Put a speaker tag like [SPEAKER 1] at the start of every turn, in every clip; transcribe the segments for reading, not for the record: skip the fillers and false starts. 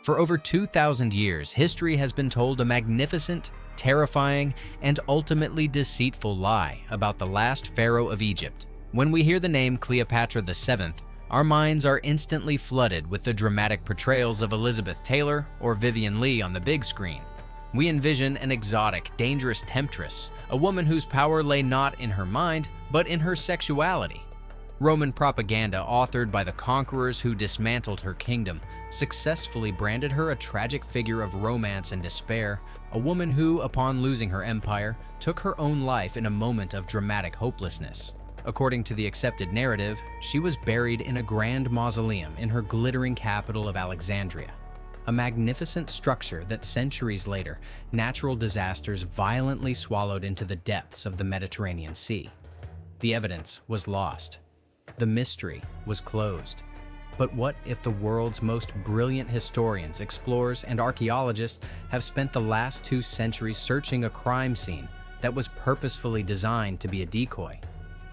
[SPEAKER 1] For over 2,000 years, history has been told a magnificent, terrifying, and ultimately deceitful lie about the last pharaoh of Egypt. When we hear the name Cleopatra VII, our minds are instantly flooded with the dramatic portrayals of Elizabeth Taylor or Vivian Leigh on the big screen. We envision an exotic, dangerous temptress, a woman whose power lay not in her mind, but in her sexuality. Roman propaganda, authored by the conquerors who dismantled her kingdom, successfully branded her a tragic figure of romance and despair, a woman who, upon losing her empire, took her own life in a moment of dramatic hopelessness. According to the accepted narrative, she was buried in a grand mausoleum in her glittering capital of Alexandria, a magnificent structure that centuries later, natural disasters violently swallowed into the depths of the Mediterranean Sea. The evidence was lost. The mystery was closed. But what if the world's most brilliant historians, explorers, and archaeologists have spent the last 2 centuries searching a crime scene that was purposefully designed to be a decoy?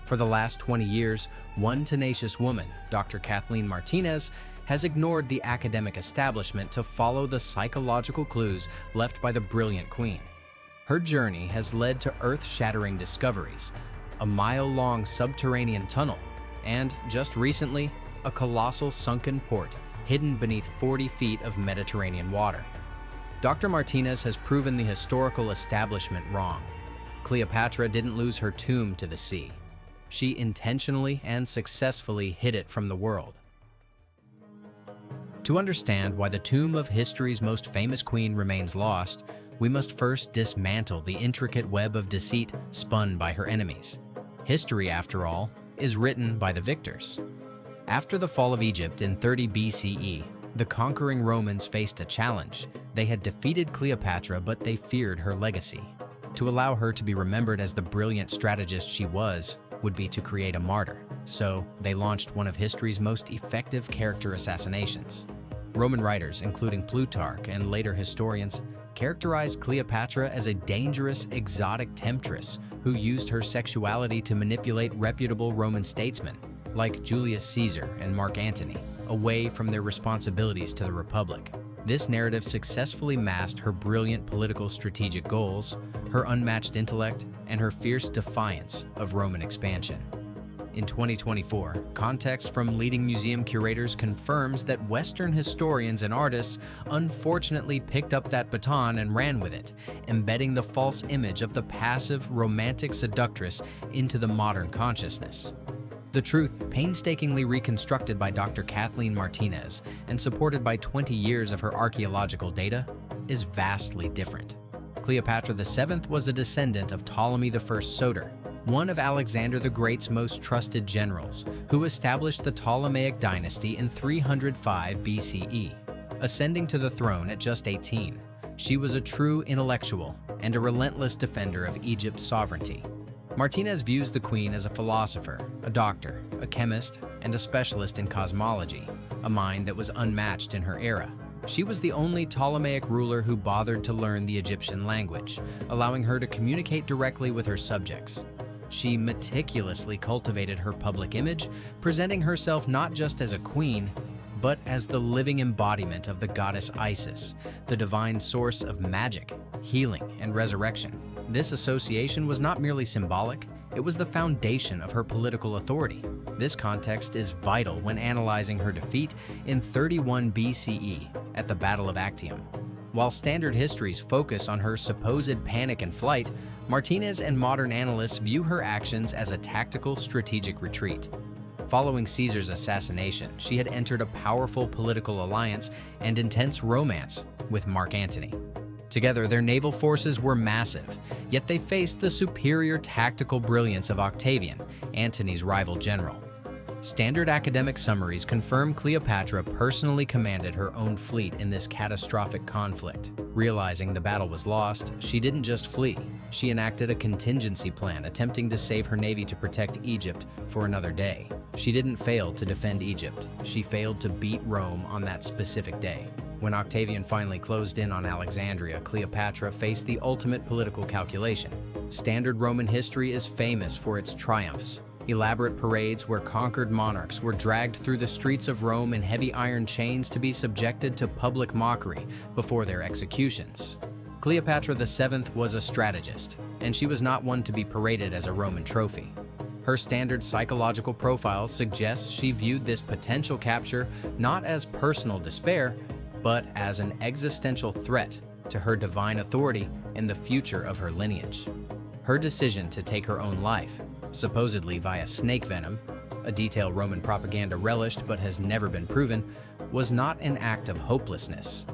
[SPEAKER 1] For the last 20 years, one tenacious woman, Dr. Kathleen Martínez, has ignored the academic establishment to follow the psychological clues left by the brilliant queen. Her journey has led to earth-shattering discoveries, a mile-long subterranean tunnel, and, just recently, a colossal sunken port hidden beneath 40 feet of Mediterranean water. Dr. Martínez has proven the historical establishment wrong. Cleopatra didn't lose her tomb to the sea. She intentionally and successfully hid it from the world. To understand why the tomb of history's most famous queen remains lost, we must first dismantle the intricate web of deceit spun by her enemies. History, after all, is written by the victors. After the fall of Egypt in 30 BCE, the conquering Romans faced a challenge. They had defeated Cleopatra, but they feared her legacy. To allow her to be remembered as the brilliant strategist she was would be to create a martyr. So they launched one of history's most effective character assassinations. Roman writers, including Plutarch and later historians, characterized Cleopatra as a dangerous, exotic temptress who used her sexuality to manipulate reputable Roman statesmen, like Julius Caesar and Mark Antony, away from their responsibilities to the Republic. This narrative successfully masked her brilliant political strategic goals, her unmatched intellect, and her fierce defiance of Roman expansion. In 2024, context from leading museum curators confirms that Western historians and artists unfortunately picked up that baton and ran with it, embedding the false image of the passive, romantic seductress into the modern consciousness. The truth, painstakingly reconstructed by Dr. Kathleen Martínez and supported by 20 years of her archaeological data, is vastly different. Cleopatra VII was a descendant of Ptolemy I Soter, one of Alexander the Great's most trusted generals, who established the Ptolemaic dynasty in 305 BCE. Ascending to the throne at just 18, she was a true intellectual and a relentless defender of Egypt's sovereignty. Martínez views the queen as a philosopher, a doctor, a chemist, and a specialist in cosmology, a mind that was unmatched in her era. She was the only Ptolemaic ruler who bothered to learn the Egyptian language, allowing her to communicate directly with her subjects. She meticulously cultivated her public image, presenting herself not just as a queen, but as the living embodiment of the goddess Isis, the divine source of magic, healing, and resurrection. This association was not merely symbolic, it was the foundation of her political authority. This context is vital when analyzing her defeat in 31 BCE at the Battle of Actium. While standard histories focus on her supposed panic and flight, Martínez and modern analysts view her actions as a tactical, strategic retreat. Following Caesar's assassination, she had entered a powerful political alliance and intense romance with Mark Antony. Together, their naval forces were massive, yet they faced the superior tactical brilliance of Octavian, Antony's rival general. Standard academic summaries confirm Cleopatra personally commanded her own fleet in this catastrophic conflict. Realizing the battle was lost, she didn't just flee. She enacted a contingency plan, attempting to save her navy to protect Egypt for another day. She didn't fail to defend Egypt. She failed to beat Rome on that specific day. When Octavian finally closed in on Alexandria, Cleopatra faced the ultimate political calculation. Standard Roman history is famous for its triumphs, elaborate parades where conquered monarchs were dragged through the streets of Rome in heavy iron chains to be subjected to public mockery before their executions. Cleopatra VII was a strategist, and she was not one to be paraded as a Roman trophy. Her standard psychological profile suggests she viewed this potential capture not as personal despair, but as an existential threat to her divine authority and the future of her lineage. Her decision to take her own life, supposedly via snake venom, a detail Roman propaganda relished but has never been proven, was not an act of hopelessness.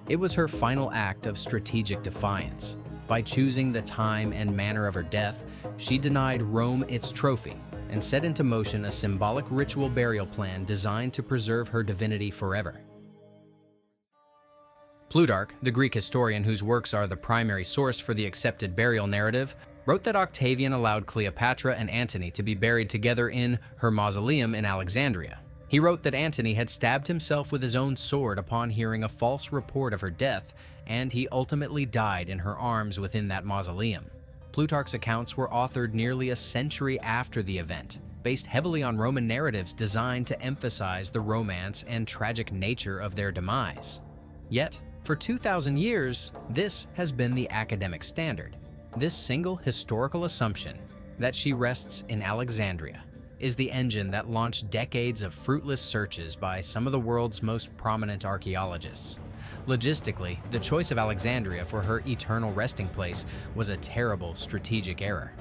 [SPEAKER 1] It was her final act of strategic defiance. By choosing the time and manner of her death, she denied Rome its trophy and set into motion a symbolic ritual burial plan designed to preserve her divinity forever. Plutarch, the Greek historian whose works are the primary source for the accepted burial narrative, wrote that Octavian allowed Cleopatra and Antony to be buried together in her mausoleum in Alexandria. He wrote that Antony had stabbed himself with his own sword upon hearing a false report of her death, and he ultimately died in her arms within that mausoleum. Plutarch's accounts were authored nearly a century after the event, based heavily on Roman narratives designed to emphasize the romance and tragic nature of their demise. Yet, for 2,000 years, this has been the academic standard. This single historical assumption, that she rests in Alexandria, is the engine that launched decades of fruitless searches by some of the world's most prominent archaeologists. Logistically, the choice of Alexandria for her eternal resting place was a terrible strategic error.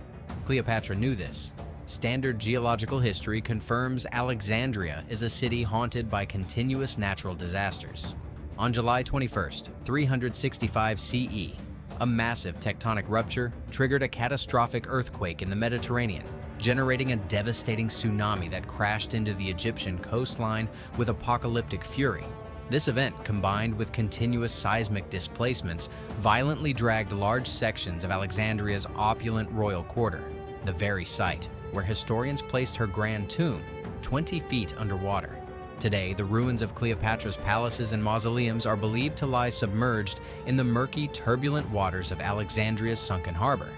[SPEAKER 1] Cleopatra knew this. Standard geological history confirms Alexandria is a city haunted by continuous natural disasters. On July 21st, 365 CE, a massive tectonic rupture triggered a catastrophic earthquake in the Mediterranean, generating a devastating tsunami that crashed into the Egyptian coastline with apocalyptic fury. This event, combined with continuous seismic displacements, violently dragged large sections of Alexandria's opulent royal quarter, the very site where historians placed her grand tomb, 20 feet underwater. Today, the ruins of Cleopatra's palaces and mausoleums are believed to lie submerged in the murky, turbulent waters of Alexandria's sunken harbor.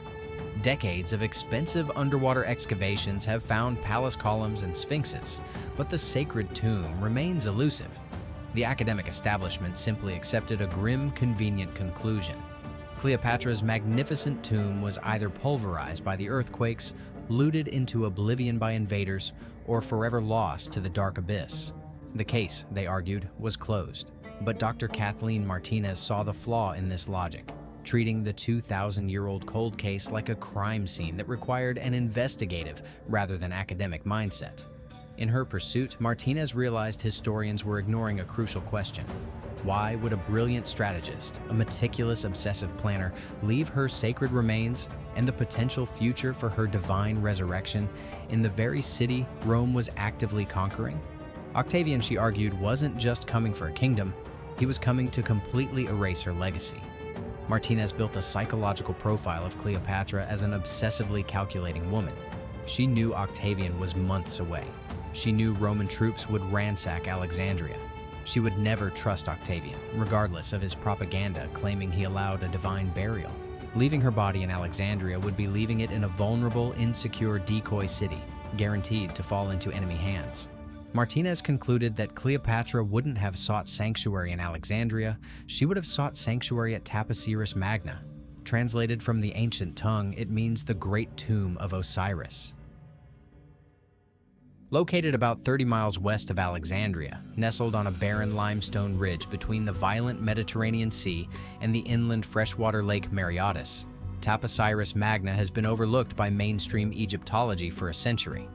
[SPEAKER 1] Decades of expensive underwater excavations have found palace columns and sphinxes, but the sacred tomb remains elusive. The academic establishment simply accepted a grim, convenient conclusion. Cleopatra's magnificent tomb was either pulverized by the earthquakes, looted into oblivion by invaders, or forever lost to the dark abyss. The case, they argued, was closed, but Dr. Kathleen Martínez saw the flaw in this logic, treating the 2,000-year-old cold case like a crime scene that required an investigative rather than academic mindset. In her pursuit, Martínez realized historians were ignoring a crucial question. Why would a brilliant strategist, a meticulous obsessive planner, leave her sacred remains and the potential future for her divine resurrection in the very city Rome was actively conquering? Octavian, she argued, wasn't just coming for a kingdom, he was coming to completely erase her legacy. Martínez built a psychological profile of Cleopatra as an obsessively calculating woman. She knew Octavian was months away. She knew Roman troops would ransack Alexandria. She would never trust Octavian, regardless of his propaganda claiming he allowed a divine burial. Leaving her body in Alexandria would be leaving it in a vulnerable, insecure decoy city, guaranteed to fall into enemy hands. Martínez concluded that Cleopatra wouldn't have sought sanctuary in Alexandria, she would have sought sanctuary at Taposiris Magna. Translated from the ancient tongue, it means the Great Tomb of Osiris. Located about 30 miles west of Alexandria, nestled on a barren limestone ridge between the violent Mediterranean Sea and the inland freshwater lake Mareotis, Taposiris Magna has been overlooked by mainstream Egyptology for a century.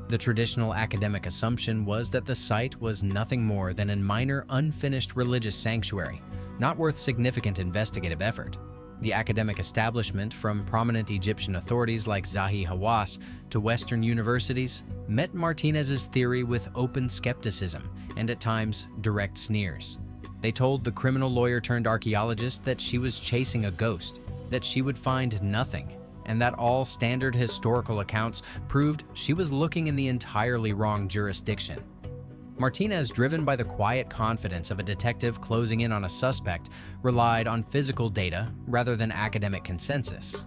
[SPEAKER 1] The traditional academic assumption was that the site was nothing more than a minor, unfinished religious sanctuary, not worth significant investigative effort. The academic establishment, from prominent Egyptian authorities like Zahi Hawass to Western universities, met Martínez's theory with open skepticism and at times direct sneers. They told the criminal lawyer turned archaeologist that she was chasing a ghost, that she would find nothing, and that all standard historical accounts proved she was looking in the entirely wrong jurisdiction. Martínez, driven by the quiet confidence of a detective closing in on a suspect, relied on physical data rather than academic consensus.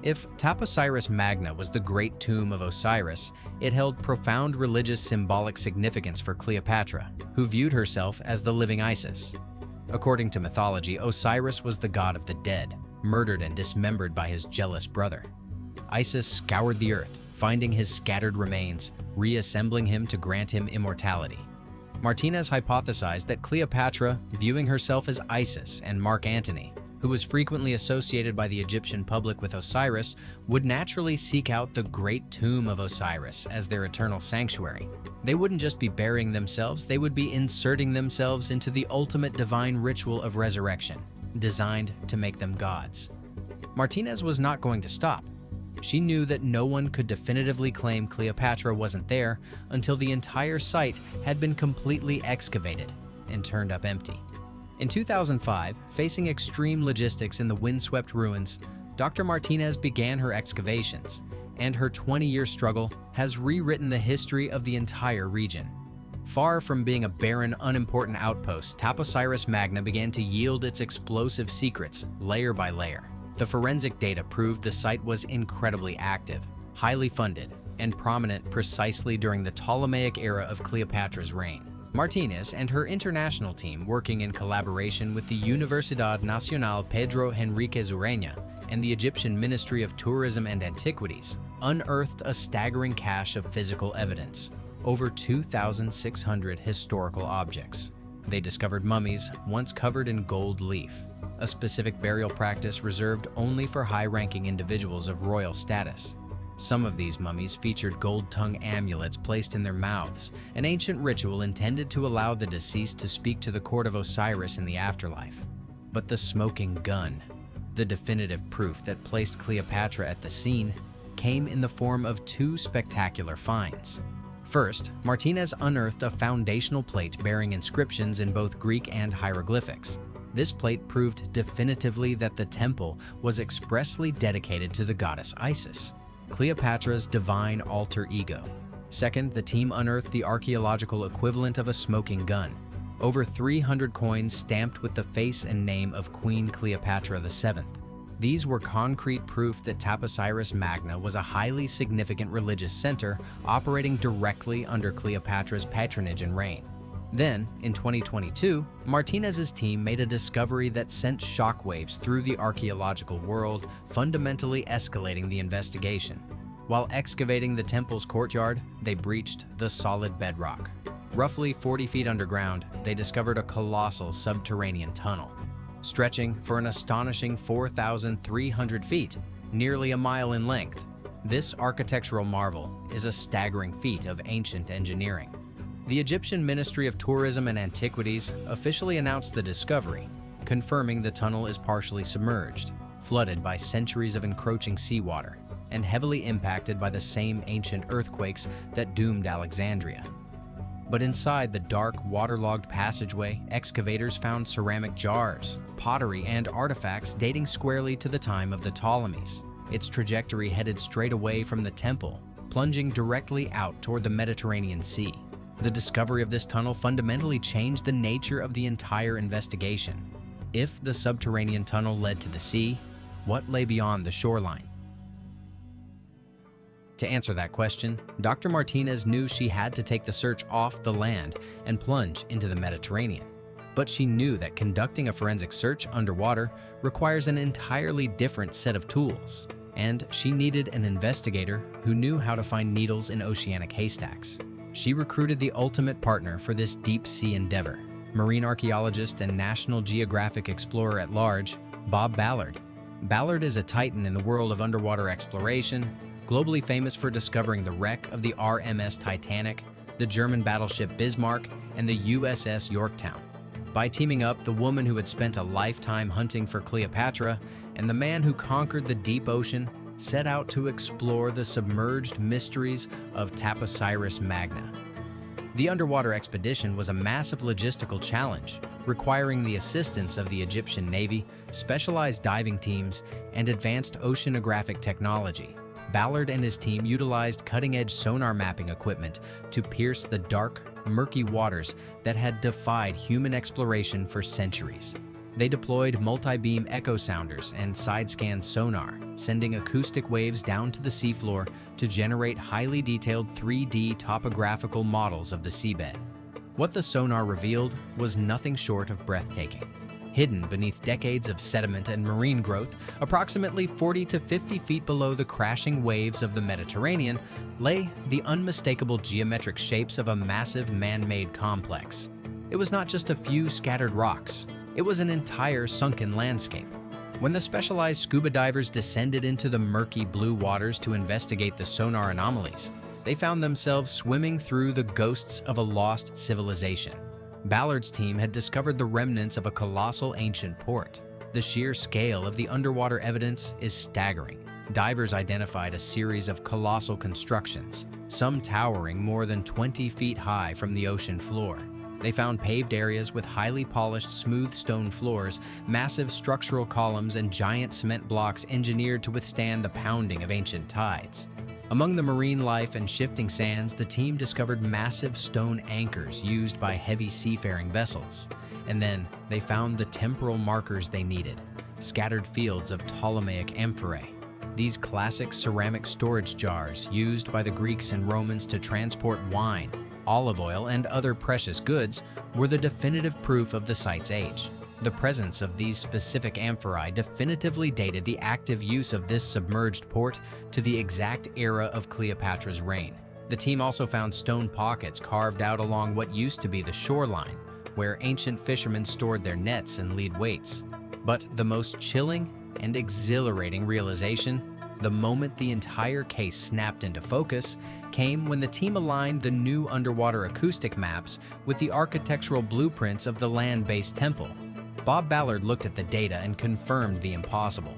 [SPEAKER 1] If Taposiris Magna was the great tomb of Osiris, it held profound religious symbolic significance for Cleopatra, who viewed herself as the living Isis. According to mythology, Osiris was the god of the dead, murdered and dismembered by his jealous brother. Isis scoured the earth, finding his scattered remains, reassembling him to grant him immortality. Martínez hypothesized that Cleopatra, viewing herself as Isis and Mark Antony, who was frequently associated by the Egyptian public with Osiris, would naturally seek out the great tomb of Osiris as their eternal sanctuary. They wouldn't just be burying themselves, they would be inserting themselves into the ultimate divine ritual of resurrection, designed to make them gods. Martínez was not going to stop. She knew that no one could definitively claim Cleopatra wasn't there until the entire site had been completely excavated and turned up empty. In 2005, facing extreme logistics in the windswept ruins, Dr. Martínez began her excavations, and her 20-year struggle has rewritten the history of the entire region. Far from being a barren, unimportant outpost, Taposiris Magna began to yield its explosive secrets layer by layer. The forensic data proved the site was incredibly active, highly funded, and prominent precisely during the Ptolemaic era of Cleopatra's reign. Martínez and her international team, working in collaboration with the Universidad Nacional Pedro Henriquez Ureña and the Egyptian Ministry of Tourism and Antiquities, unearthed a staggering cache of physical evidence, over 2,600 historical objects. They discovered mummies once covered in gold leaf, a specific burial practice reserved only for high-ranking individuals of royal status. Some of these mummies featured gold-tongue amulets placed in their mouths, an ancient ritual intended to allow the deceased to speak to the court of Osiris in the afterlife. But the smoking gun, the definitive proof that placed Cleopatra at the scene, came in the form of two spectacular finds. First, Martínez unearthed a foundational plate bearing inscriptions in both Greek and hieroglyphics. This plate proved definitively that the temple was expressly dedicated to the goddess Isis, Cleopatra's divine alter ego. Second, the team unearthed the archaeological equivalent of a smoking gun. Over 300 coins stamped with the face and name of Queen Cleopatra VII. These were concrete proof that Taposiris Magna was a highly significant religious center operating directly under Cleopatra's patronage and reign. Then, in 2022, Martínez's team made a discovery that sent shockwaves through the archaeological world, fundamentally escalating the investigation. While excavating the temple's courtyard, they breached the solid bedrock. Roughly 40 feet underground, they discovered a colossal subterranean tunnel, stretching for an astonishing 4,300 feet, nearly a mile in length. This architectural marvel is a staggering feat of ancient engineering. The Egyptian Ministry of Tourism and Antiquities officially announced the discovery, confirming the tunnel is partially submerged, flooded by centuries of encroaching seawater, and heavily impacted by the same ancient earthquakes that doomed Alexandria. But inside the dark, waterlogged passageway, excavators found ceramic jars, pottery, and artifacts dating squarely to the time of the Ptolemies. Its trajectory headed straight away from the temple, plunging directly out toward the Mediterranean Sea. The discovery of this tunnel fundamentally changed the nature of the entire investigation. If the subterranean tunnel led to the sea, what lay beyond the shoreline? To answer that question, Dr. Martínez knew she had to take the search off the land and plunge into the Mediterranean. But she knew that conducting a forensic search underwater requires an entirely different set of tools, and she needed an investigator who knew how to find needles in oceanic haystacks. She recruited the ultimate partner for this deep-sea endeavor, marine archaeologist and National Geographic explorer at large, Bob Ballard. Ballard is a titan in the world of underwater exploration, globally famous for discovering the wreck of the RMS Titanic, the German battleship Bismarck, and the USS Yorktown. By teaming up the woman who had spent a lifetime hunting for Cleopatra and the man who conquered the deep ocean, set out to explore the submerged mysteries of Taposiris Magna. The underwater expedition was a massive logistical challenge, requiring the assistance of the Egyptian Navy, specialized diving teams, and advanced oceanographic technology. Ballard and his team utilized cutting-edge sonar mapping equipment to pierce the dark, murky waters that had defied human exploration for centuries. They deployed multi-beam echo sounders and side-scan sonar, sending acoustic waves down to the seafloor to generate highly detailed 3D topographical models of the seabed. What the sonar revealed was nothing short of breathtaking. Hidden beneath decades of sediment and marine growth, approximately 40 to 50 feet below the crashing waves of the Mediterranean, lay the unmistakable geometric shapes of a massive man-made complex. It was not just a few scattered rocks. It was an entire sunken landscape. When the specialized scuba divers descended into the murky blue waters to investigate the sonar anomalies, they found themselves swimming through the ghosts of a lost civilization. Ballard's team had discovered the remnants of a colossal ancient port. The sheer scale of the underwater evidence is staggering. Divers identified a series of colossal constructions, some towering more than 20 feet high from the ocean floor. They found paved areas with highly polished, smooth stone floors, massive structural columns, and giant cement blocks engineered to withstand the pounding of ancient tides. Among the marine life and shifting sands, the team discovered massive stone anchors used by heavy seafaring vessels. And then they found the temporal markers they needed, scattered fields of Ptolemaic amphorae. These classic ceramic storage jars used by the Greeks and Romans to transport wine, olive oil, and other precious goods were the definitive proof of the site's age. The presence of these specific amphorae definitively dated the active use of this submerged port to the exact era of Cleopatra's reign. The team also found stone pockets carved out along what used to be the shoreline, where ancient fishermen stored their nets and lead weights. But the most chilling and exhilarating realization, the moment the entire case snapped into focus, came when the team aligned the new underwater acoustic maps with the architectural blueprints of the land-based temple. Bob Ballard looked at the data and confirmed the impossible.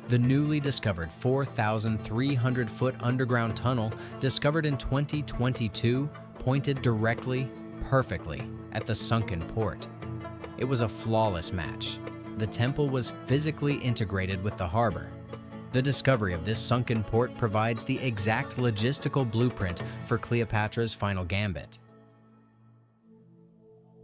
[SPEAKER 1] The newly discovered 4,300-foot underground tunnel, discovered in 2022, pointed directly, perfectly, at the sunken port. It was a flawless match. The temple was physically integrated with the harbor. The discovery of this sunken port provides the exact logistical blueprint for Cleopatra's final gambit.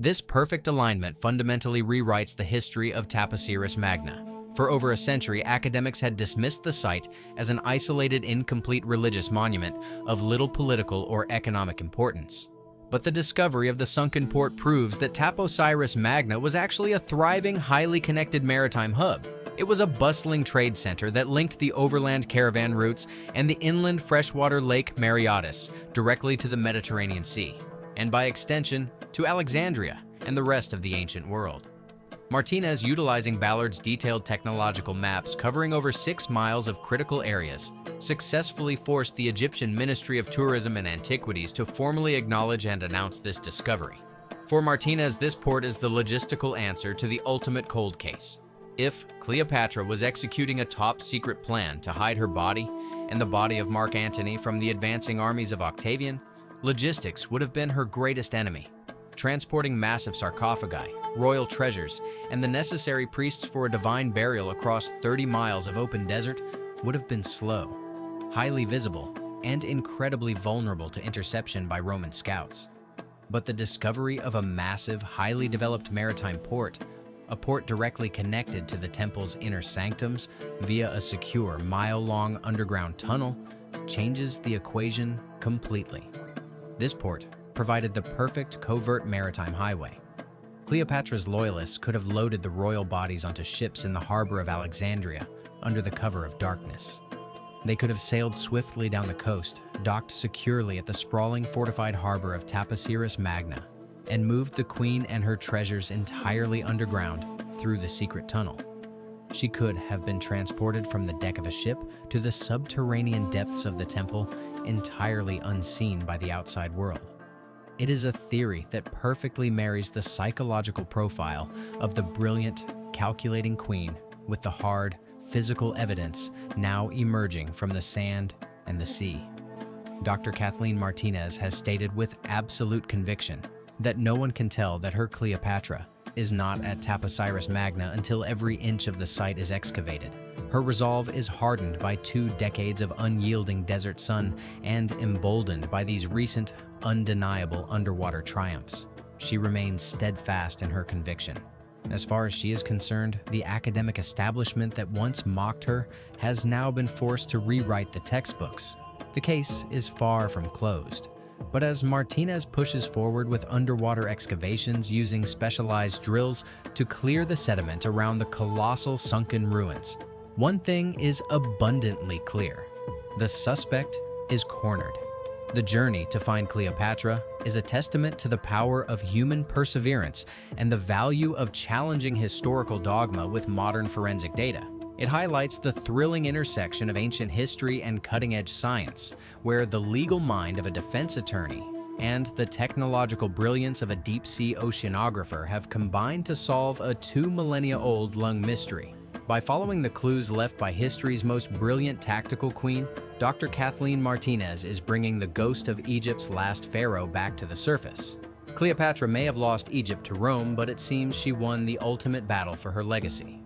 [SPEAKER 1] This perfect alignment fundamentally rewrites the history of Taposiris Magna. For over a century, academics had dismissed the site as an isolated, incomplete religious monument of little political or economic importance. But the discovery of the sunken port proves that Taposiris Magna was actually a thriving, highly connected maritime hub. It was a bustling trade center that linked the overland caravan routes and the inland freshwater Lake Mareotis directly to the Mediterranean Sea, and by extension, to Alexandria and the rest of the ancient world. Martínez, utilizing Ballard's detailed technological maps covering over 6 miles of critical areas, successfully forced the Egyptian Ministry of Tourism and Antiquities to formally acknowledge and announce this discovery. For Martínez, this port is the logistical answer to the ultimate cold case. If Cleopatra was executing a top-secret plan to hide her body and the body of Mark Antony from the advancing armies of Octavian, logistics would have been her greatest enemy. Transporting massive sarcophagi, royal treasures, and the necessary priests for a divine burial across 30 miles of open desert would have been slow, highly visible, and incredibly vulnerable to interception by Roman scouts. But the discovery of a massive, highly developed maritime port, a port directly connected to the temple's inner sanctums via a secure, mile-long underground tunnel, changes the equation completely. This port provided the perfect covert maritime highway. Cleopatra's loyalists could have loaded the royal bodies onto ships in the harbor of Alexandria under the cover of darkness. They could have sailed swiftly down the coast, docked securely at the sprawling fortified harbor of Taposiris Magna, and moved the queen and her treasures entirely underground through the secret tunnel. She could have been transported from the deck of a ship to the subterranean depths of the temple, entirely unseen by the outside world. It is a theory that perfectly marries the psychological profile of the brilliant, calculating queen with the hard, physical evidence now emerging from the sand and the sea. Dr. Kathleen Martínez has stated with absolute conviction that no one can tell that her Cleopatra is not at Taposiris Magna until every inch of the site is excavated. Her resolve is hardened by 2 decades of unyielding desert sun and emboldened by these recent, undeniable underwater triumphs. She remains steadfast in her conviction. As far as she is concerned, the academic establishment that once mocked her has now been forced to rewrite the textbooks. The case is far from closed. But as Martinez pushes forward with underwater excavations using specialized drills to clear the sediment around the colossal sunken ruins, one thing is abundantly clear. The suspect is cornered. The journey to find Cleopatra is a testament to the power of human perseverance and the value of challenging historical dogma with modern forensic data. It highlights the thrilling intersection of ancient history and cutting-edge science, where the legal mind of a defense attorney and the technological brilliance of a deep-sea oceanographer have combined to solve a 2 millennia-old lung mystery. By following the clues left by history's most brilliant tactical queen, Dr. Kathleen Martínez is bringing the ghost of Egypt's last pharaoh back to the surface. Cleopatra may have lost Egypt to Rome, but it seems she won the ultimate battle for her legacy.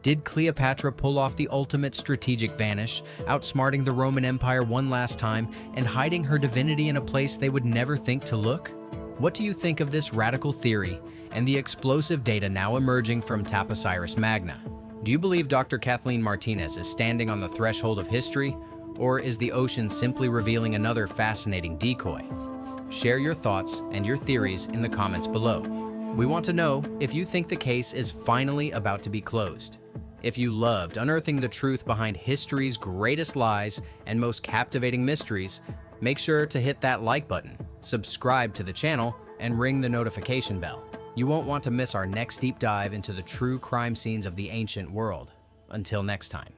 [SPEAKER 1] Did Cleopatra pull off the ultimate strategic vanish, outsmarting the Roman Empire one last time and hiding her divinity in a place they would never think to look? What do you think of this radical theory and the explosive data now emerging from Taposiris Magna? Do you believe Dr. Kathleen Martínez is standing on the threshold of history, or is the ocean simply revealing another fascinating decoy? Share your thoughts and your theories in the comments below. We want to know if you think the case is finally about to be closed. If you loved unearthing the truth behind history's greatest lies and most captivating mysteries, make sure to hit that like button, subscribe to the channel, and ring the notification bell. You won't want to miss our next deep dive into the true crime scenes of the ancient world. Until next time.